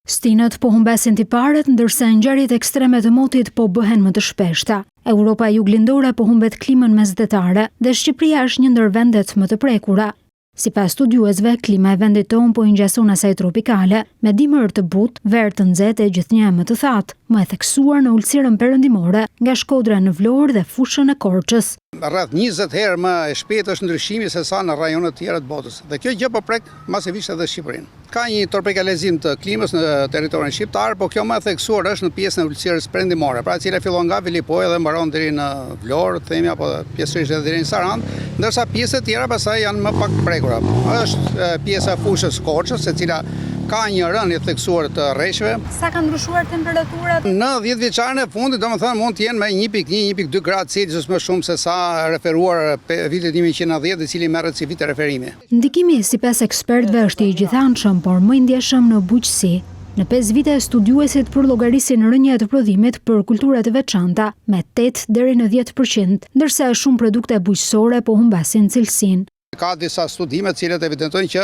Stinët po humbesin tiparet, ndërsa ngjarjet ekstreme të motit po bëhen më të shpeshta. Europa juglindore po humbet klimën mesdhetare dhe Shqipëria është një ndër vendet më të prekura. Sipas studiuesve, klima e vendit tonë po i ngjason asaj tropikale, me dimër të butë, verë të nxehtë e gjithnjë më të thatë, më e theksuar në ulësirën perëndimore, nga Shkodra në Vlorë dhe fushën e Korçës. Rreth 20 herë më e shpejtë është ndryshimi se sa në rajonet tjera të botës. Dhe kjo gjë po prek masivisht edhe Shqipërinë. Ka një tropikalizim të klimës në territorin shqiptar, por kjo më e theksuar është në pjesën e ulësirës perëndimore, pra e cila fillon nga Vilipoj dhe mbaron deri në Vlorë, themi, apo pjesërisht edhe deri në Sarandë, ndërsa pjesët e tjera pastaj janë më pak të prekura. Është pjesa e fushës Korçës, e cila ka një rënje të theksuar të rreshve. Sa kanë ndryshuar temperaturat? Në 10 vjeçaren e fundit, domethënë mund të jenë me 1.1-1.2 gradë Celsius më shumë se sa referuar vitit 1990, i cili merret si vit referimi. Ndikimi sipas ekspertëve është i gjithanshëm, por më i ndjeshëm në bujqësi. Në 5 vite studiuesit përllogarisin rënje të prodhimit për kultura të veçanta me 8 deri në 10%, ndërsa shumë produkte bujqësore po humbasin cilësinë. Ka disa studime të cilat evidentojnë që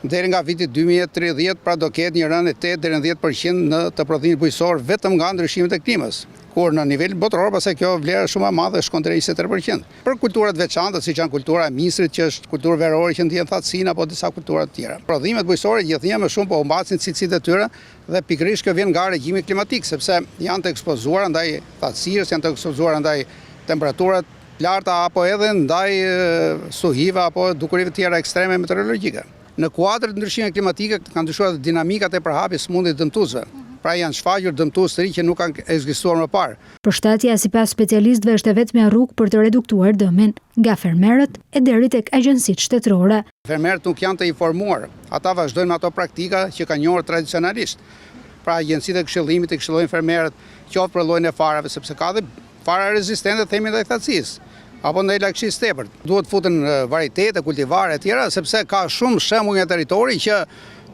deri nga viti 2030 pra do ketë një rënje 8 deri në 10% në të prodhimit bujqësor vetëm nga ndryshimet e klimës. Kur në nivel botëror pastaj kjo vlerë shumë e madhe shkon deri 23%. Për kulturat veçanta, siç janë kultura e misrit, që është kulturë verore që ndjen thatësinë, apo disa kultura të tjera. Prodhimet bujqësore gjithnjë më shumë po humbasin cilësitë e tyre dhe pikërisht kjo vjen nga regjimi klimatik, sepse janë të ekspozuar ndaj thatësirës, janë të ekspozuar ndaj temperaturat larta apo edhe ndaj stuhive apo dukurive tjera ekstreme meteorologjike. Në kuadër të ndryshimeve klimatike kanë ndryshuar dinamikat e përhapjes së smundjeve dëmtuesve. Pra janë shfaqur dëmtues të rinj që nuk kanë ekzistuar më parë. Përshtatja sipas specialistëve është e vetmja rrugë për të reduktuar dëmin, nga fermerët e deri tek agjencitë shtetërore. Fermerët nuk janë të informuar. Ata vazhdojnë me ato praktika që kanë njohur tradicionalisht. Pra agjencitë e këshillimit i këshillojnë fermerët qoftë për llojin e farave, sepse ka dhe fara rezistente themi ndaj thatësisë, apo ndaj lagëshisë tepërt. Duhet futen varietete, kultivare e tjera, sepse ka shumë shembuj nga territori që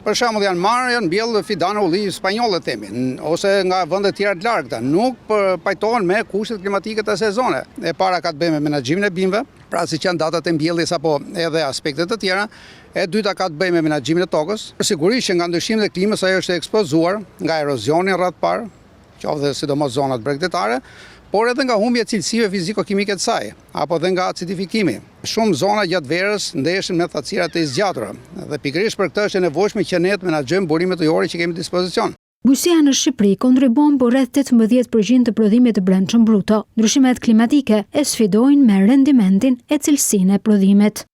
për shembull janë marrë, janë mbjellë fidana ulli spanjolle themi, ose nga vende të tjera të largëta, nuk pajtohen me kushtet klimatike të sezone. E para ka të bëjë me menaxhimin e bimëve, pra siç janë datat e mbjelljes apo edhe aspektet të tjera. E dyta ka të bëjë me menaxhimin e tokës. Sigurisht që nga ndryshimet e klimës ajo është ekspozuar nga erozioni rreth parë, qoftë sidomos zonat bregdetare, por edhe nga humbja e cilësive fiziko-kimike të saj, apo dhe nga acidifikimi. Shumë zona gjatë verës ndeshin me thatësira të zgjatura, dhe pikërisht për këtë është e nevojshme që ne të menaxhojmë burimet ujore që kemi në dispozicion. Bujqësia në Shqipëri kontribuon për rreth 18% të prodhimit të brendshëm bruto. Ndryshimet klimatike e sfidojnë me rendimentin e cilësinë e prodhimit.